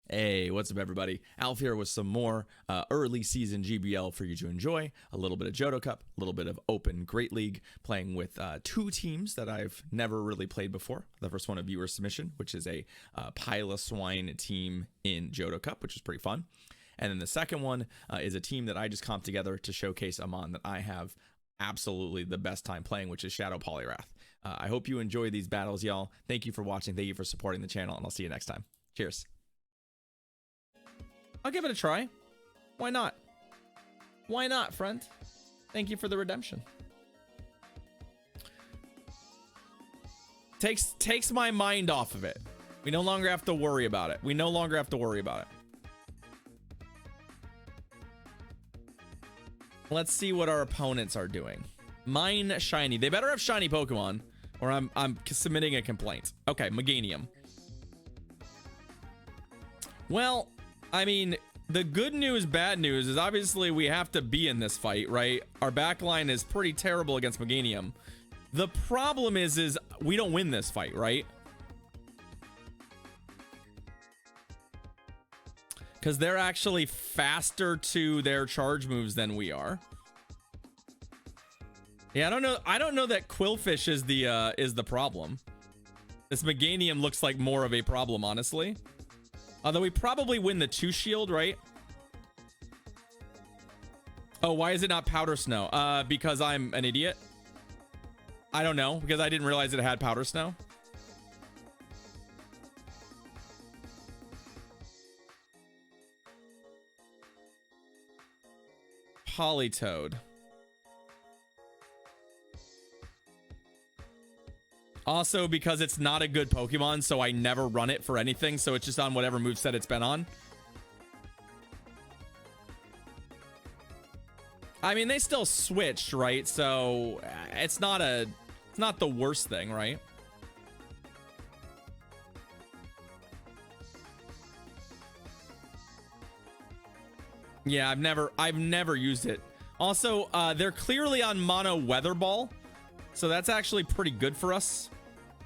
Hey, what's up, everybody? Alf here with some more early season GBL for you to enjoy. A little bit of Johto Cup, a little bit of Open Great League, playing with two teams that I've never really played before. The first one, a viewer submission, which is a Pile of Swine team in Johto Cup, which is pretty fun. And then the second one is a team that I just comped together to showcase a mon that I have absolutely the best time playing, which is Shadow Poliwrath. I hope you enjoy these battles, y'all. Thank you for watching. Thank you for supporting the channel, and I'll see you next time. Cheers. I'll give it a try. Why not? Why not, friend? Thank you for the redemption. Takes my mind off of it. We no longer have to worry about it. We no longer have to worry about it. Let's see what our opponents are doing. Mine shiny. They better have shiny Pokemon, or I'm submitting a complaint. Okay, Meganium. Well, I mean, the good news, bad news is obviously we have to be in this fight, right? Our backline is pretty terrible against Meganium. The problem is we don't win this fight, right? Because they're actually faster to their charge moves than we are. Yeah, I don't know that Quillfish is the problem. This Meganium looks like more of a problem, honestly. Although we probably win the 2 shield, right? Oh, why is it not Powder Snow? Because I'm an idiot. I don't know, because I didn't realize it had Powder Snow. Politoed. Also, because it's not a good Pokemon, so I never run it for anything, so it's just on whatever moveset it's been on. I mean, they still switched, right? So it's not the worst thing, right? Yeah, I've never used it. Also, they're clearly on mono weather ball, so that's actually pretty good for us.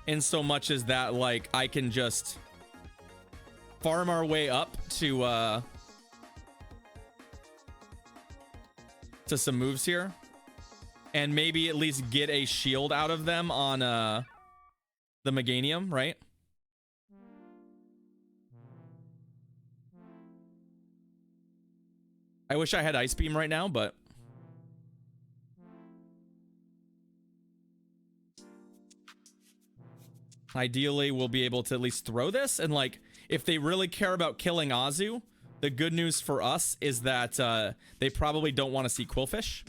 In so much as that, like, I can just farm our way up to some moves here, and maybe at least get a shield out of them on the Meganium, right? I wish I had Ice Beam right now, but ideally we'll be able to at least throw this. And like, if they really care about killing Azu, the good news for us is that they probably don't want to see Quillfish.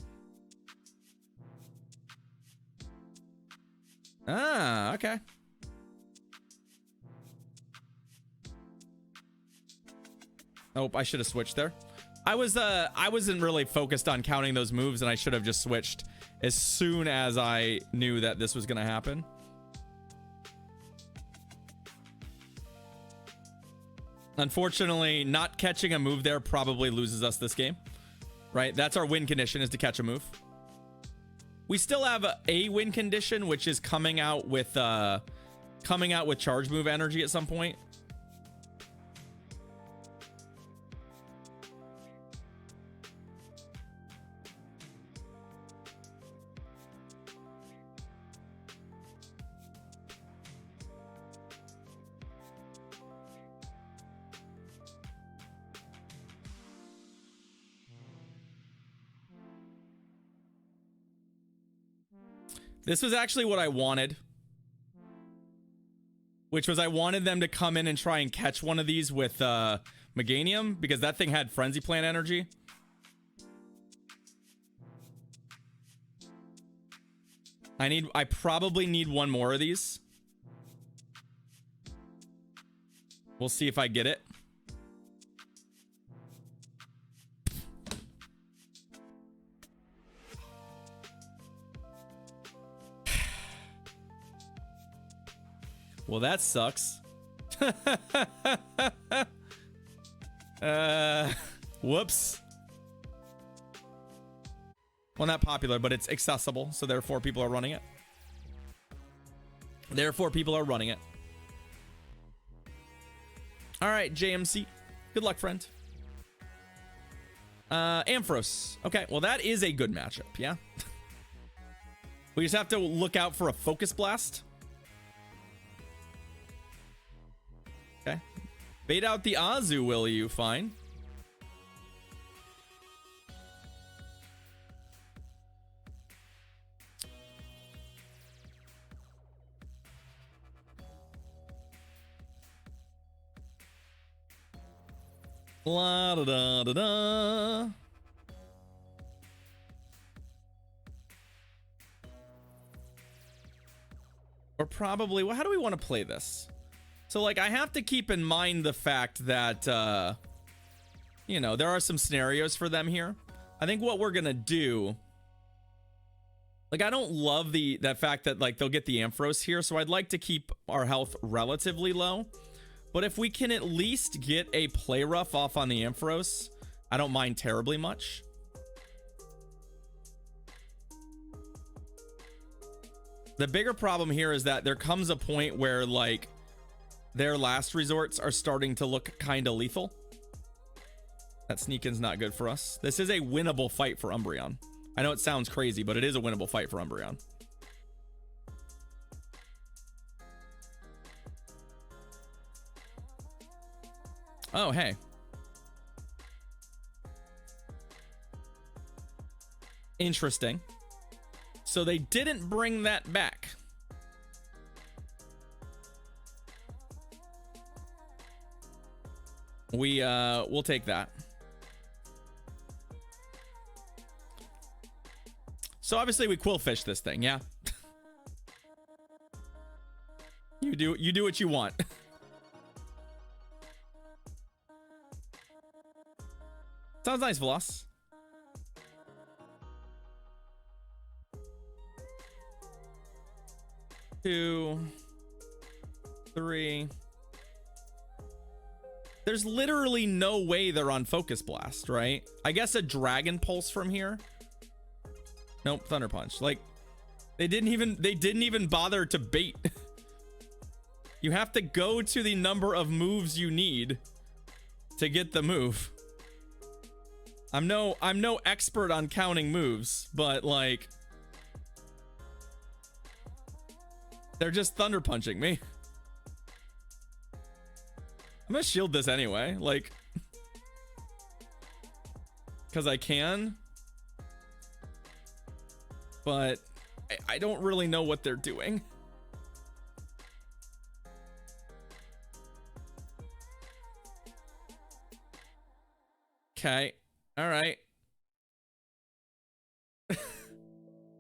Ah, okay. Oh, I should have switched there. I wasn't really focused on counting those moves, and I should have just switched as soon as I knew that this was going to happen. Unfortunately, not catching a move there probably loses us this game, right? That's our win condition, is to catch a move. We still have a win condition, which is coming out with charge move energy at some point. This was actually what I wanted, which was I wanted them to come in and try and catch one of these with Meganium, because that thing had Frenzy Plant energy. I probably need one more of these. We'll see if I get it. Well, that sucks. Whoops. Well, not popular, but it's accessible, so therefore people are running it. Therefore, people are running it. All right, JMC. Good luck, friend. Ampharos. Okay, well, that is a good matchup, yeah? We just have to look out for a Focus Blast. Okay. Bait out the Azu, will you? Fine. La da da da da. Or probably, well, how do we want to play this? So, like, I have to keep in mind the fact that, you know, there are some scenarios for them here. I think what we're gonna do, like, I don't love that fact that, like, they'll get the Ampharos here, so I'd like to keep our health relatively low. But if we can at least get a play rough off on the Ampharos, I don't mind terribly much. The bigger problem here is that there comes a point where, like, their last resorts are starting to look kind of lethal. That sneak-in's not good for us. This is a winnable fight for Umbreon. I know it sounds crazy, but it is a winnable fight for Umbreon. Oh, hey. Interesting. So they didn't bring that back. We'll take that. So obviously we Quillfish this thing, yeah? You do what you want. Sounds nice, Veloz. Two, three. There's literally no way they're on Focus Blast, right? I guess a Dragon Pulse from here. Nope, Thunder Punch. Like, they didn't even bother to bait. You have to go to the number of moves you need to get the move. I'm no expert on counting moves, but, like, they're just Thunder Punching me. I'm gonna shield this anyway, like, because I can, but I don't really know what they're doing. Okay. All right.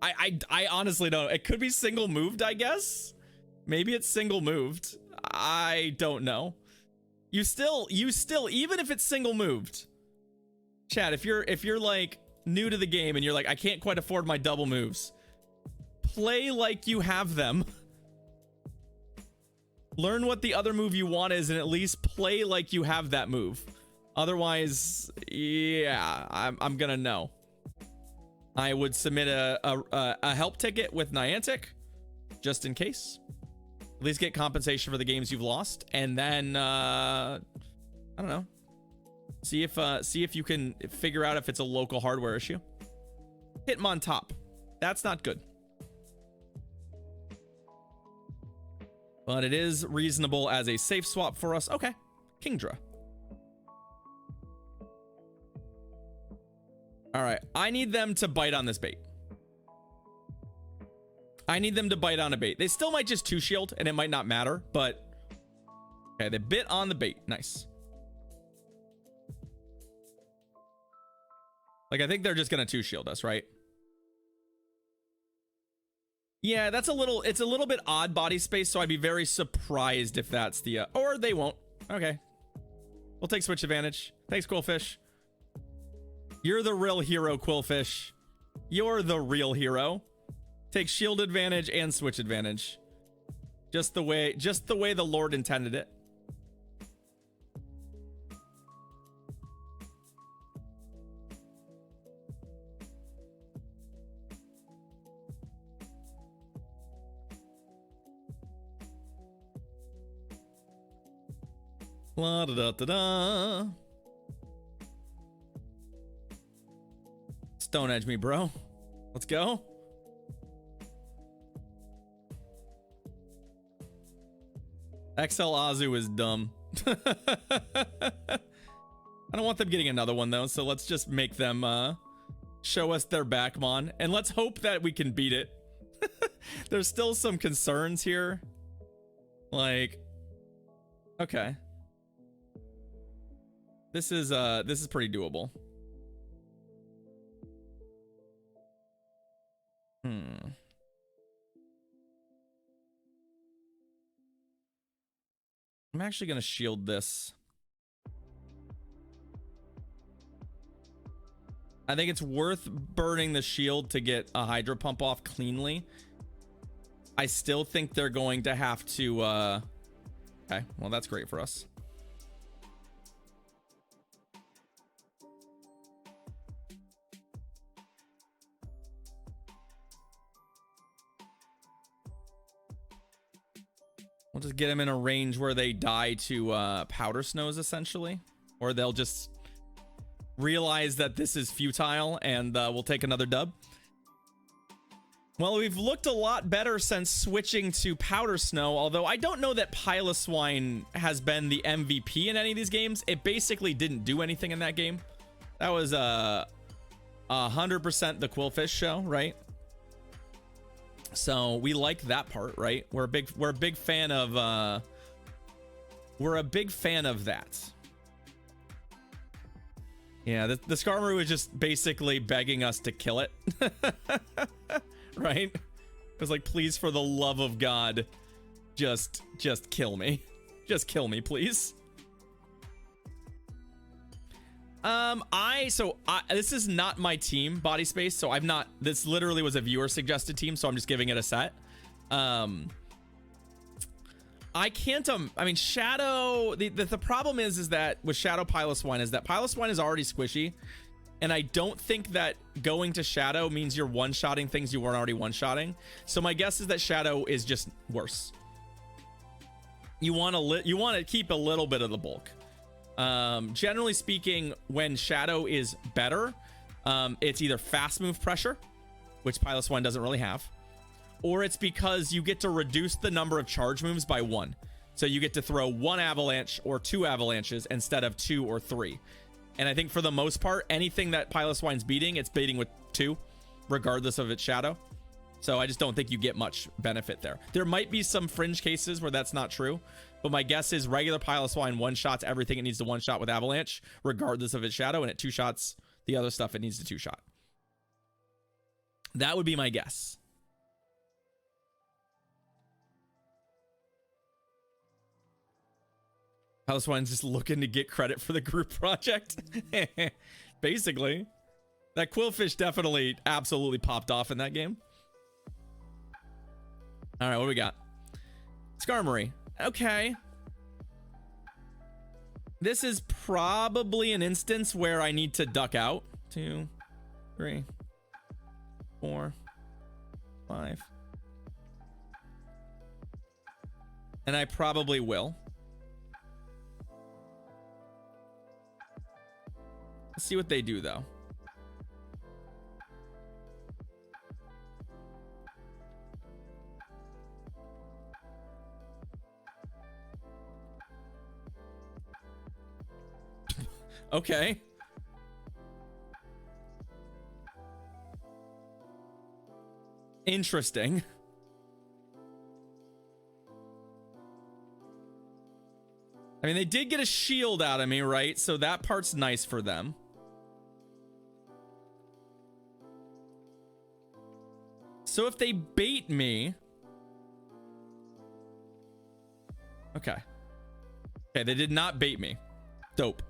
I honestly don't. It could be single moved, I guess. Maybe it's single moved. I don't know. You still, even if it's single moved, chat, if you're like new to the game and you're like, I can't quite afford my double moves, play like you have them. Learn what the other move you want is and at least play like you have that move. Otherwise, yeah, I'm gonna know. I would submit a help ticket with Niantic, just in case. At least get compensation for the games you've lost, and then I don't know. See if you can figure out if it's a local hardware issue. Hitmon top. That's not good. But it is reasonable as a safe swap for us. Okay, Kingdra. All right, I need them to bite on this bait. I need them to bite on a bait. They still might just 2-shield, and it might not matter, but... Okay, they bit on the bait. Nice. Like, I think they're just gonna 2-shield us, right? Yeah, that's a little... It's a little bit odd body space, so I'd be very surprised if that's the... Or they won't. Okay. We'll take switch advantage. Thanks, Quillfish. You're the real hero, Quillfish. You're the real hero. Take shield advantage and switch advantage. Just the way the Lord intended it. La da da da da. Stone Edge me, bro. Let's go. XL Azu is dumb. I don't want them getting another one though, so let's just make them show us their Backmon, and let's hope that we can beat it. There's still some concerns here. Like, okay. This is pretty doable. I'm actually gonna shield this. I think it's worth burning the shield to get a Hydro Pump off cleanly. I still think they're going to have to okay, well that's great for us. We'll just get them in a range where they die to Powder Snows essentially, or they'll just realize that this is futile and we'll take another dub. Well, we've looked a lot better since switching to Powder Snow, although I don't know that Piloswine has been the MVP in any of these games. It basically didn't do anything in that game. That was 100% the Quillfish show, right? So we like that part, right? We're a big fan of that. Yeah, the Skarmory was just basically begging us to kill it. Right? It was like, please, for the love of God, just kill me. Just kill me, please. This is not my team, Body Space, so I've not, this literally was a viewer suggested team, so I'm just giving it a set. I can't, I mean, Shadow, the problem is that with Shadow Piloswine is that Piloswine is already squishy, and I don't think that going to Shadow means you're one-shotting things you weren't already one-shotting. So my guess is that Shadow is just worse. You want to keep a little bit of the bulk. Generally speaking, when Shadow is better, it's either fast move pressure, which Piloswine doesn't really have, or it's because you get to reduce the number of charge moves by 1. So you get to throw 1 avalanche or 2 avalanches instead of 2 or 3. And I think for the most part, anything that Piloswine's beating, it's beating with 2, regardless of its Shadow. So I just don't think you get much benefit there. There might be some fringe cases where that's not true, but my guess is regular Piloswine one-shots everything it needs to one-shot with avalanche, regardless of its Shadow, and it 2-shots the other stuff it needs to 2-shot. That would be my guess. Piloswine's just looking to get credit for the group project. Basically. That Quillfish definitely absolutely popped off in that game. All right, what do we got? Skarmory. Okay. This is probably an instance where I need to duck out. 2, 3, 4, 5. And I probably will. Let's see what they do, though. Okay. Interesting. I mean, they did get a shield out of me, right? So that part's nice for them. So if they bait me... Okay. Okay, they did not bait me. Dope.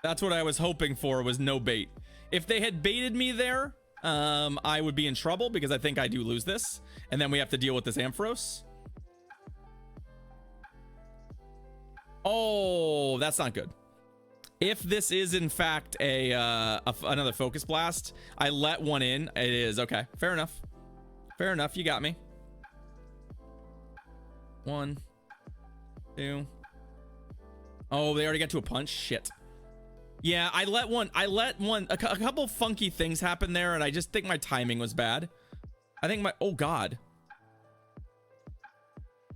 That's what I was hoping for, was no bait. If they had baited me there, I would be in trouble because I think I do lose this. And then we have to deal with this Ampharos. Oh, that's not good. If this is in fact another Focus Blast, I let one in. It is. Okay, fair enough. Fair enough, you got me. 1, 2. Oh, they already got to a punch? Shit. Yeah, I let a couple funky things happen there, and I just think my timing was bad. I think my, oh God.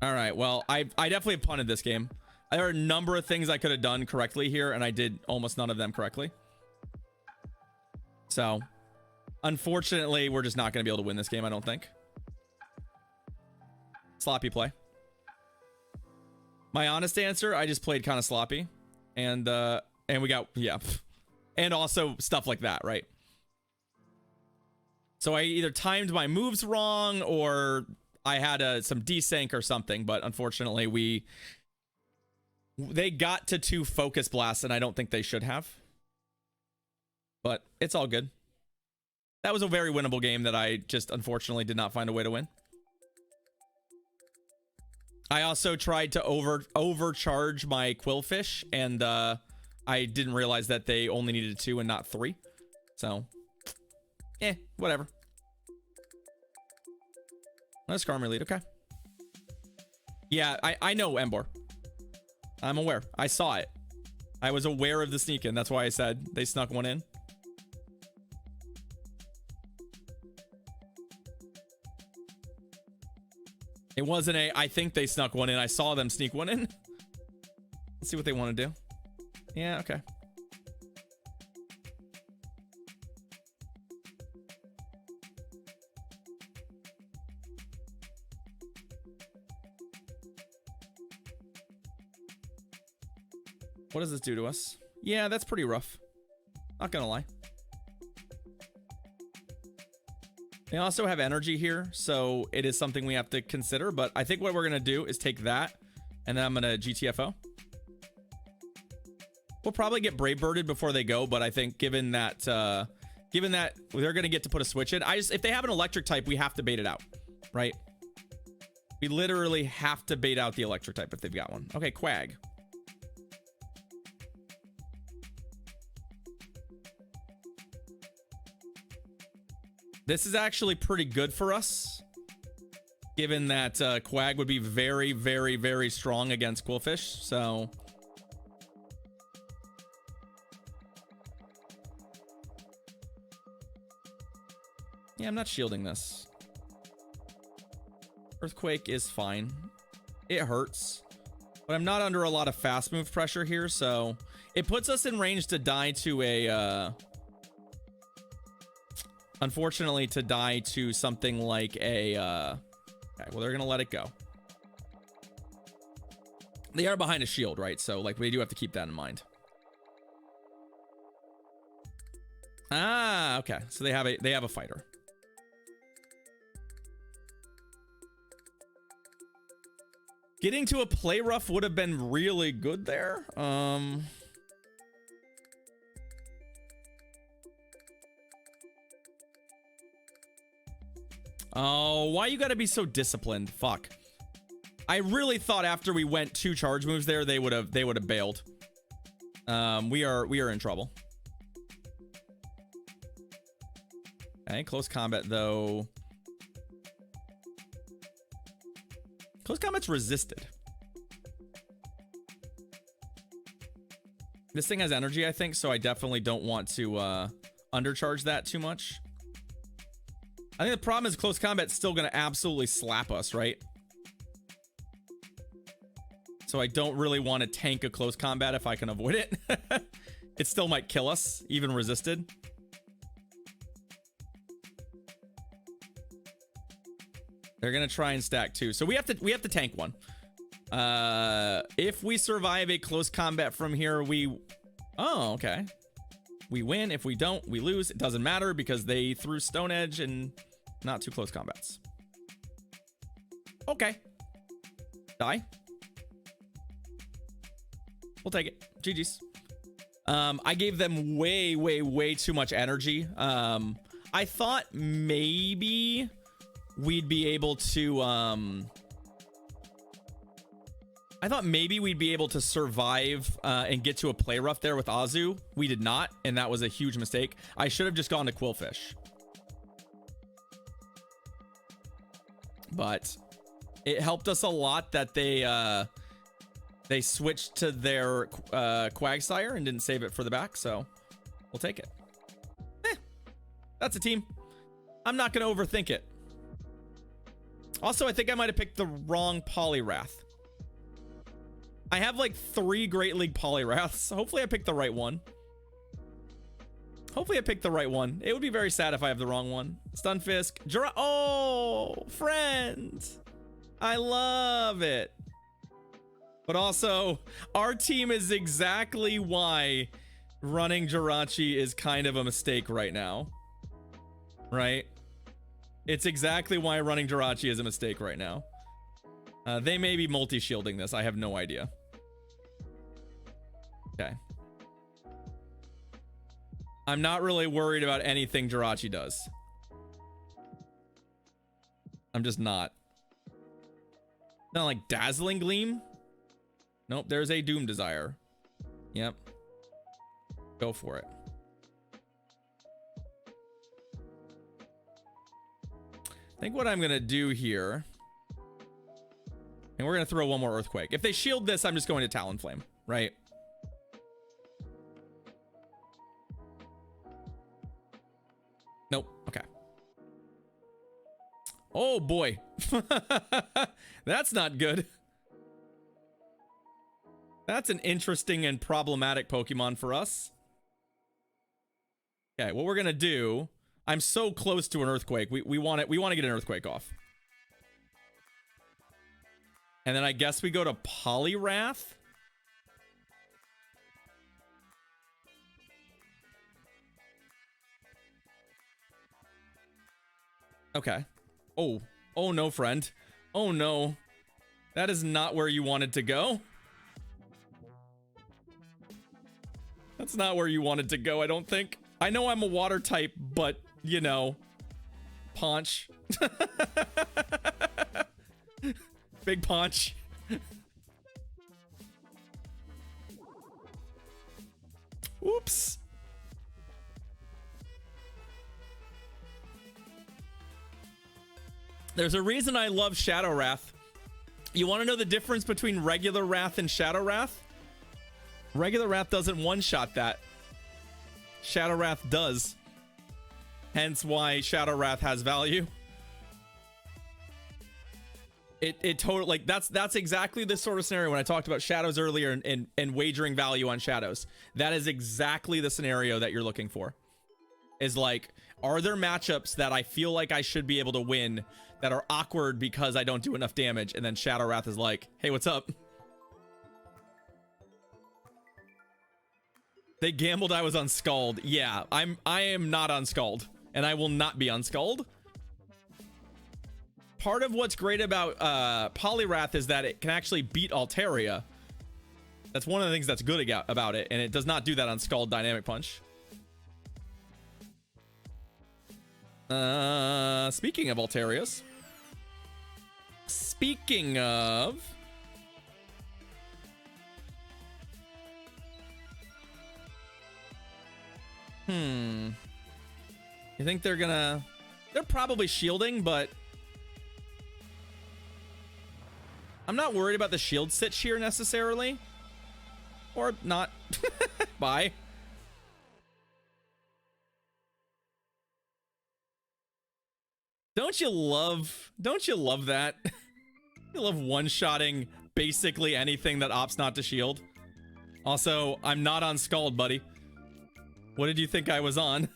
All right, well, I definitely punted this game. There are a number of things I could have done correctly here, and I did almost none of them correctly. So, unfortunately, we're just not going to be able to win this game, I don't think. Sloppy play. My honest answer, I just played kind of sloppy. And we got, yeah. And also stuff like that, right? So I either timed my moves wrong or I had some desync or something, but unfortunately they got to 2 focus blasts and I don't think they should have. But it's all good. That was a very winnable game that I just unfortunately did not find a way to win. I also tried to overcharge my Quillfish, and I didn't realize that they only needed 2 and not 3. So, whatever. Let's Skarmory lead, okay. Yeah, I know Emboar. I'm aware. I saw it. I was aware of the sneak in. That's why I said they snuck one in. It wasn't I think they snuck one in. I saw them sneak one in. Let's see what they want to do. Yeah, okay. What does this do to us? Yeah, that's pretty rough. Not gonna lie. They also have energy here, so it is something we have to consider, but I think what we're gonna do is take that, and then I'm gonna GTFO. We'll probably get Brave Birded before they go, but I think given that they're gonna get to put a switch in, if they have an electric type, we have to bait it out, right? We literally have to bait out the electric type if they've got one. Okay, Quag. This is actually pretty good for us, given that Quag would be very, very, very strong against Quillfish, so... Yeah, I'm not shielding this. Earthquake is fine. It hurts. But I'm not under a lot of fast move pressure here, so... It puts us in range to die to a... Unfortunately, to die to something like a... Okay, well, they're gonna let it go. They are behind a shield, right? So, like, we do have to keep that in mind. Ah, okay. So they have a fighter. Getting to a play rough would have been really good there. Oh, why you gotta be so disciplined? Fuck. I really thought after we went 2 charge moves there, they would have bailed. We are in trouble. Okay, close combat though. Close combat's resisted. This thing has energy, I think, so I definitely don't want to undercharge that too much. I think the problem is close combat's still going to absolutely slap us, right? So I don't really want to tank a close combat if I can avoid it. It still might kill us, even resisted. They're going to try and stack 2. So we have to tank one. If we survive a close combat from here, oh, okay. We win. If we don't, we lose. It doesn't matter because they threw Stone Edge and not 2 close combats. Okay. Die. We'll take it. GG's. I gave them way, way, way too much energy. I thought maybe we'd be able to survive and get to a play rough there with Azu. We did not, and that was a huge mistake. I should have just gone to Quillfish. But it helped us a lot that they They switched to their Quagsire and didn't save it for the back, so we'll take it. That's a team. I'm not going to overthink it. Also, I think I might have picked the wrong Poliwrath. I have like 3 Great League Poliwraths. Hopefully I picked the right one. Hopefully I picked the right one. It would be very sad if I have the wrong one. Stunfisk. Oh, friends. I love it. But also, our team is exactly why running Jirachi is kind of a mistake right now. Right? It's exactly why running Jirachi is a mistake right now. They may be multi-shielding this. I have no idea. Okay. I'm not really worried about anything Jirachi does. I'm just not. Not like Dazzling Gleam? Nope, there's a Doom Desire. Yep. Go for it. I think what I'm gonna do here, and we're gonna throw one more Earthquake. If they shield this, I'm just going to Talonflame, right? Nope. Okay. Oh boy. That's not good. That's an interesting and problematic Pokemon for us. Okay, what we're gonna do, I'm so close to an Earthquake. We want it. We want to get an Earthquake off. And then I guess we go to Poliwrath. Okay. Oh. Oh no, friend. Oh no. That is not where you wanted to go. That's not where you wanted to go, I don't think. I know I'm a water type, but, you know, Paunch. Big Paunch. Oops. There's a reason I love Shadow Wrath. You want to know the difference between regular Wrath and Shadow Wrath? Regular Wrath doesn't one-shot that. Shadow Wrath does. Hence why Shadow Wrath has value. It totally, like, that's exactly the sort of scenario when I talked about shadows earlier and wagering value on shadows. That is exactly the scenario that you're looking for. Is like, are there matchups that I feel like I should be able to win that are awkward because I don't do enough damage? And then Shadow Wrath is like, hey, what's up? They gambled I was unscald. Yeah, I am not unscald, and I will not be unscald. Part of what's great about Poliwrath is that it can actually beat Altaria. That's one of the things that's good about it, and it does not do that on Scald Dynamic Punch. Speaking of Altarias. Speaking of... You think they're gonna... They're probably shielding, but... I'm not worried about the shield sitch here necessarily. Or not. Bye. Don't you love that? You love one-shotting basically anything that opts not to shield. Also, I'm not on Scald, buddy. What did you think I was on?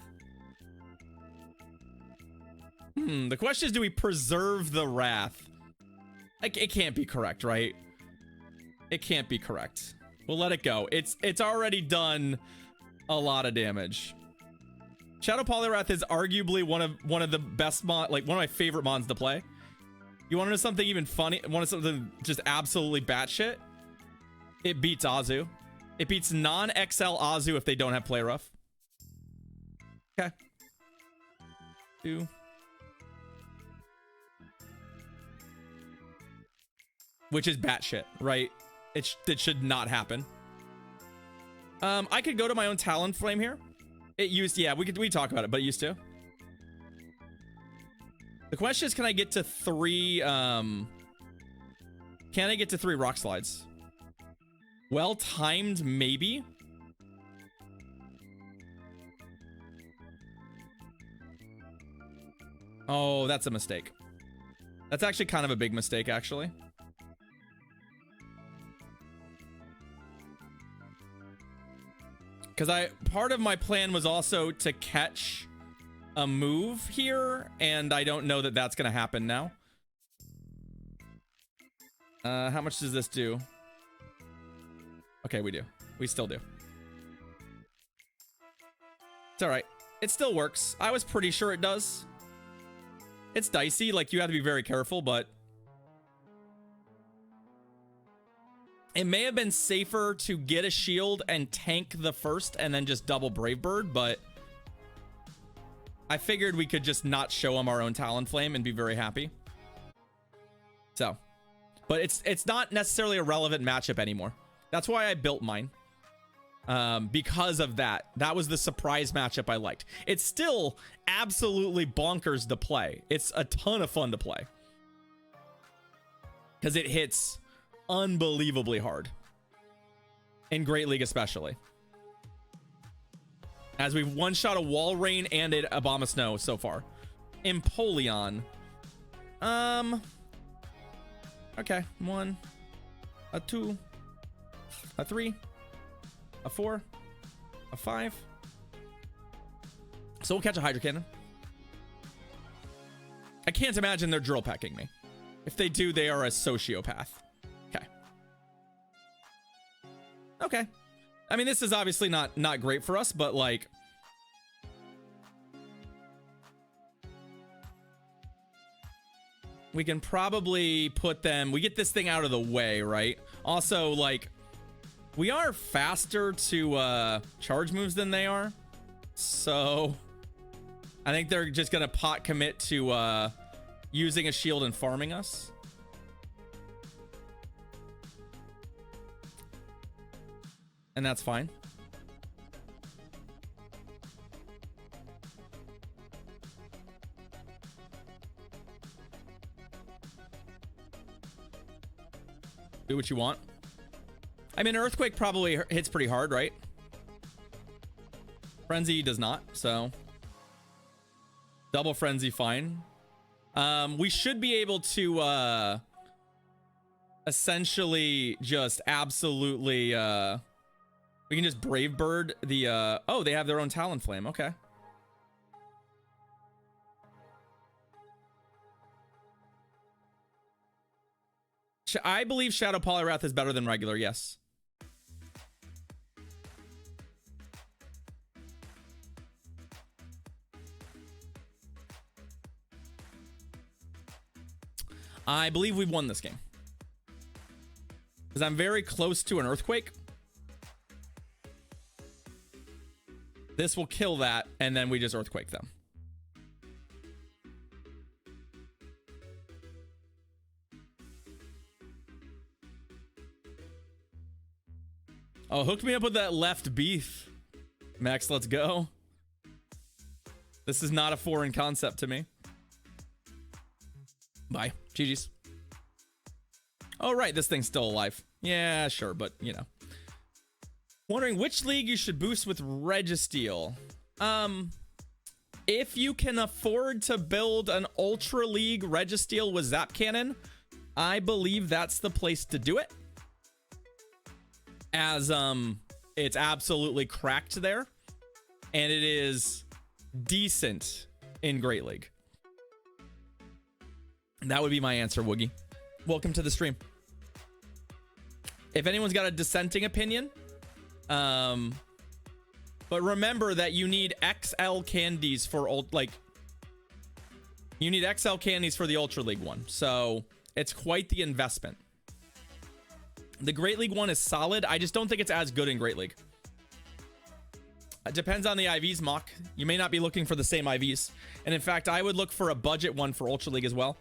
The question is, do we preserve the Wrath? It can't be correct, right? It can't be correct. We'll let it go. It's already done a lot of damage. Shadow Poliwrath is arguably one of the best one of my favorite mons to play. You want to know something even funny? Want to know something just absolutely batshit? It beats Azu. It beats non-XL Azu if they don't have Play Rough. Okay. 2. Which is batshit, right? It should not happen. I could go to my own Talonflame here. It used, yeah, we talk about it, but it used to. The question is, can I get to 3? Can I get to 3 Rock Slides? Well timed, maybe. Oh, that's a mistake. That's actually kind of a big mistake, actually. Because part of my plan was also to catch a move here, and I don't know that that's going to happen now. How much does this do? Okay, we do. We still do. It's all right. It still works. I was pretty sure it does. It's dicey. Like, you have to be very careful, but it may have been safer to get a shield and tank the first and then just double Brave Bird, but I figured we could just not show him our own Talonflame and be very happy. So, but it's not necessarily a relevant matchup anymore. That's why I built mine. Because of that. That was the surprise matchup I liked. It's still absolutely bonkers to play. It's a ton of fun to play. Because it hits unbelievably hard. In Great League especially. As we've one-shot a Walrein and an Abomasnow so far. Empoleon. Okay. 1. A 2. A 3. A 4. A 5. So we'll catch a Hydro Cannon. I can't imagine they're drill pecking me. If they do, they are a sociopath. Okay. Okay. I mean, this is obviously not great for us, but like, we can probably put them, we get this thing out of the way, right? Also, like, we are faster to charge moves than they are. So I think they're just going to pot commit to using a shield and farming us. And that's fine. Do what you want. I mean, Earthquake probably hits pretty hard, right? Frenzy does not, so double Frenzy, fine. We should be able to essentially just absolutely we can just Brave Bird the oh, they have their own Talonflame. Okay. I believe Shadow Poliwrath is better than regular, yes. I believe we've won this game. Because I'm very close to an Earthquake. This will kill that, and then we just Earthquake them. Oh, hooked me up with that left beef. Max, let's go. This is not a foreign concept to me. Bye. GG's. Oh, right. This thing's still alive. Yeah, sure. But, you know. Wondering which league you should boost with Registeel. If you can afford to build an Ultra League Registeel with Zap Cannon, I believe that's the place to do it. As, it's absolutely cracked there. And it is decent in Great League. That would be my answer, Woogie. Welcome to the stream. If anyone's got a dissenting opinion, but remember that you need XL candies for you need XL candies for the Ultra League one. So it's quite the investment. The Great League one is solid. I just don't think it's as good in Great League. It depends on the IVs, Mock. You may not be looking for the same IVs. And in fact, I would look for a budget one for Ultra League as well.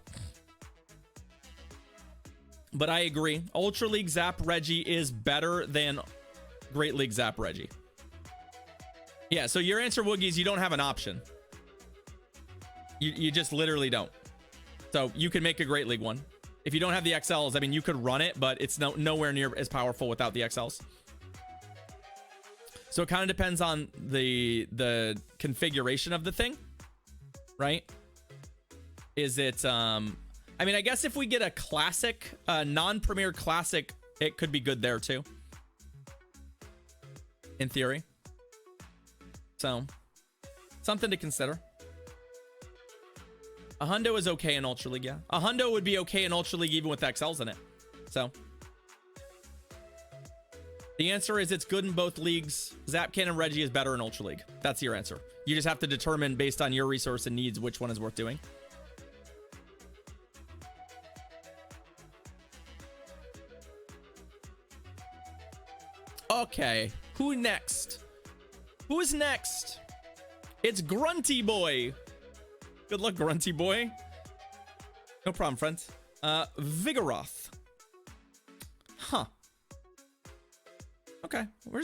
But I agree. Ultra League Zap Reggie is better than Great League Zap Reggie. Yeah, so your answer, Woogie, is you don't have an option. You just literally don't. So you can make a Great League one. If you don't have the XLs, I mean, you could run it, but it's nowhere near as powerful without the XLs. So it kind of depends on the configuration of the thing, right? Is it, I mean, I guess if we get a classic, non-premier classic, it could be good there too. In theory. So, something to consider. A hundo is okay in Ultra League, yeah. A hundo would be okay in Ultra League even with XLs in it. So, the answer is it's good in both leagues. Zapcan and Reggie is better in Ultra League. That's your answer. You just have to determine based on your resource and needs which one is worth doing. Okay, who next? Who's next? It's Grunty Boy. Good luck, Grunty Boy. No problem, friends. Vigoroth. Huh. Okay, we're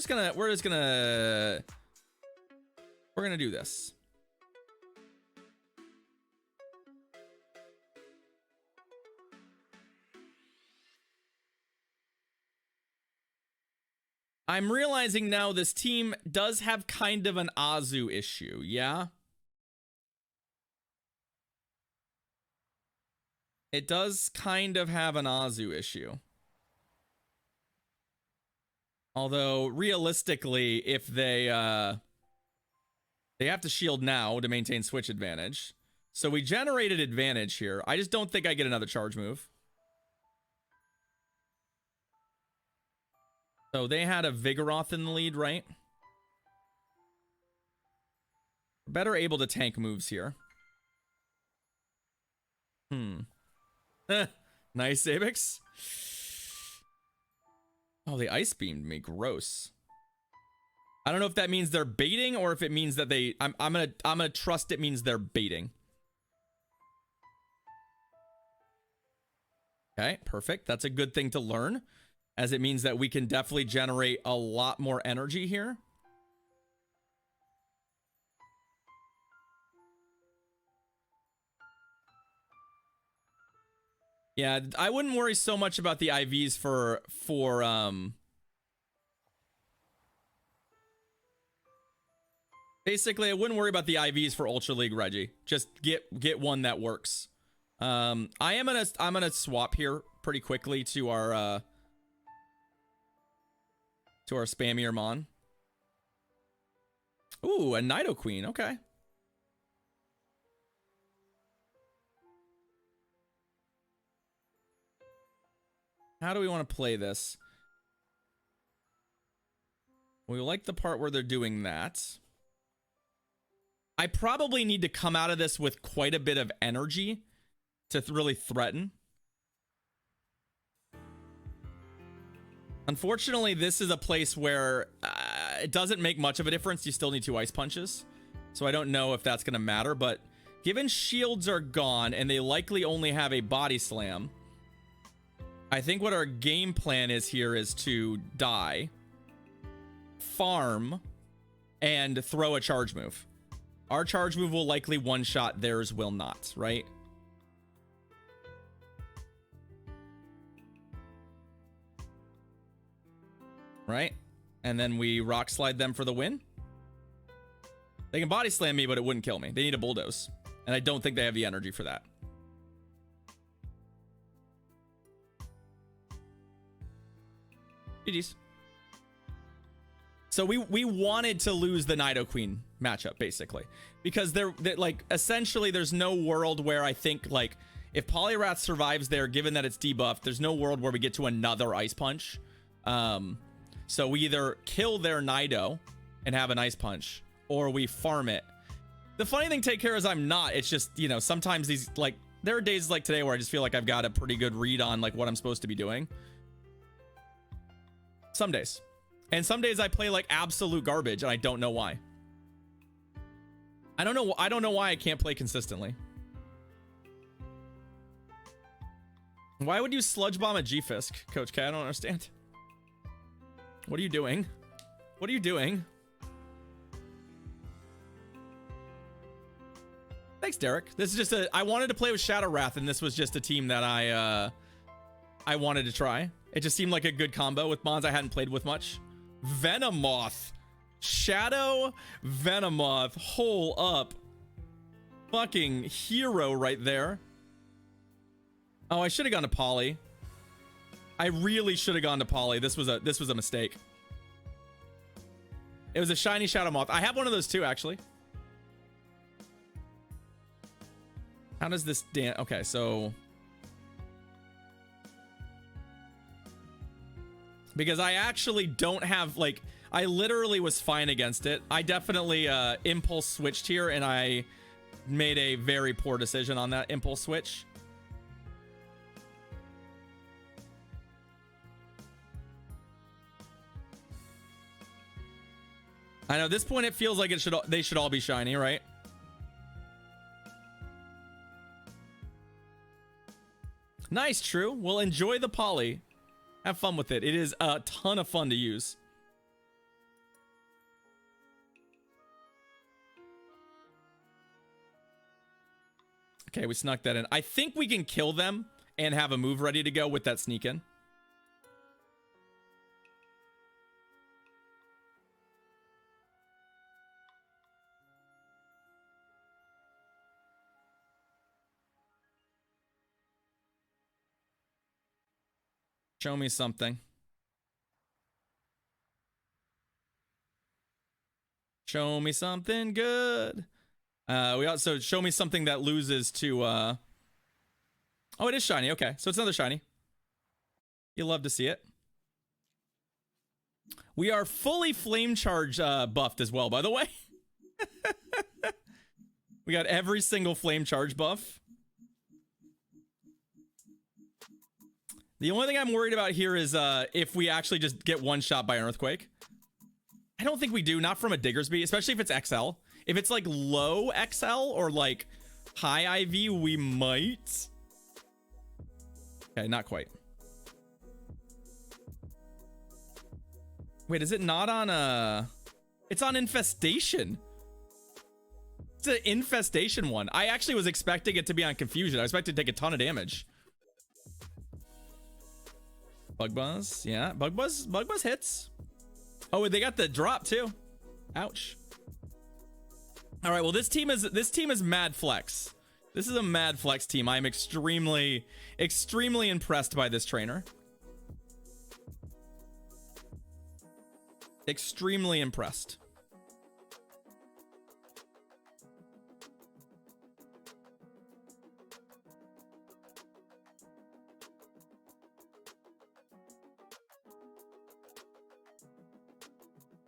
gonna do this. I'm realizing now this team does have kind of an Azu issue, yeah? It does kind of have an Azu issue. Although, realistically, if they have to shield now to maintain switch advantage. So we generated advantage here. I just don't think I get another charge move. So they had a Vigoroth in the lead, right? Better able to tank moves here. Nice, Abix. Oh, they ice beamed me. Gross. I don't know if that means they're baiting or if it means that they... I'm gonna trust it means they're baiting. Okay, perfect. That's a good thing to learn, as it means that we can definitely generate a lot more energy here. Yeah, I wouldn't worry so much about the IVs for basically, I wouldn't worry about the IVs for Ultra League Reggie. Just get one that works. I'm gonna swap here pretty quickly to our spammier Mon. Ooh, a Nidoqueen. Okay. How do we want to play this? We like the part where they're doing that. I probably need to come out of this with quite a bit of energy to really threaten. Unfortunately, this is a place where it doesn't make much of a difference. You still need 2 ice punches. So I don't know if that's going to matter. But given shields are gone and they likely only have a body slam, I think what our game plan is here is to die, farm, and throw a charge move. Our charge move will likely one-shot, theirs will not, right? Right? And then we rock slide them for the win. They can body slam me, but it wouldn't kill me. They need a bulldoze. And I don't think they have the energy for that. GG's. So we wanted to lose the Nidoqueen matchup, basically. Because they're like, essentially, there's no world where I think, like, if Poliwrath survives there, given that it's debuffed, there's no world where we get to another Ice Punch. So we either kill their Nido and have an Ice Punch, or we farm it. The funny thing, Take Care, is I'm not. It's just, you know, sometimes these, like, there are days like today where I just feel like I've got a pretty good read on, like, what I'm supposed to be doing. Some days. And some days I play like absolute garbage and I don't know why. I don't know why I can't play consistently. Why would you sludge bomb a G-Fisk, Coach K? I don't understand. What are you doing? What are you doing? Thanks, Derek. This is just I wanted to play with Shadow Wrath, and this was just a team that I wanted to try. It just seemed like a good combo with mons I hadn't played with much. Venomoth. Shadow Venomoth. Hole up. Fucking hero right there. Oh, I should have gone to Poly. I really should have gone to Poly. This was a mistake. It was a shiny Shadow Moth. I have one of those too, actually. How does this dance? Okay, so because I actually don't have, like, I literally was fine against it. I definitely impulse switched here, and I made a very poor decision on that impulse switch. I know at this point it feels like they should all be shiny, right? Nice, True. Well, enjoy the Poly. Have fun with it. It is a ton of fun to use. Okay, we snuck that in. I think we can kill them and have a move ready to go with that sneak in. Show me something. Show me something good. We also show me something that loses to oh, it is shiny. Okay, so it's another shiny. You'll love to see it. We are fully flame charge buffed as well, by the way. We got every single flame charge buff. The only thing I'm worried about here is if we actually just get one shot by an earthquake. I don't think we do, not from a Diggersby, especially if it's XL. If it's like low XL or like high IV, we might. Okay, not quite. Wait, is it not on it's on Infestation. It's an Infestation one. I actually was expecting it to be on Confusion. I expected to take a ton of damage. Bug Buzz, yeah, Bug Buzz hits. Oh, they got the drop too. Ouch. All right, well, this team is mad flex. This is a mad flex team. I'm extremely impressed by this trainer. Extremely impressed.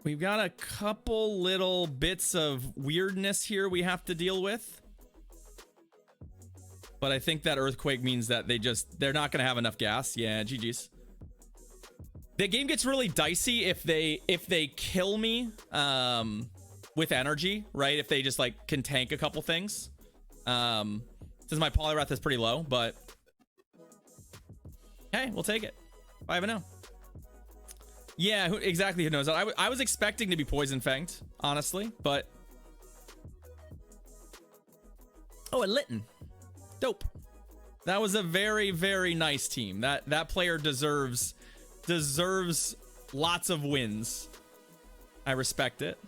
We've got a couple little bits of weirdness here we have to deal with. But I think that earthquake means that they're not going to have enough gas. Yeah, GG's. The game gets really dicey if they kill me with energy, right? If they just like can tank a couple things. Since my Poliwrath is pretty low, but hey, we'll take it. 5-0. Yeah, exactly. Who knows? I was expecting to be Poison Fanged, honestly, but oh, and Litten. Dope. That was a very, very nice team. That player deserves lots of wins. I respect it.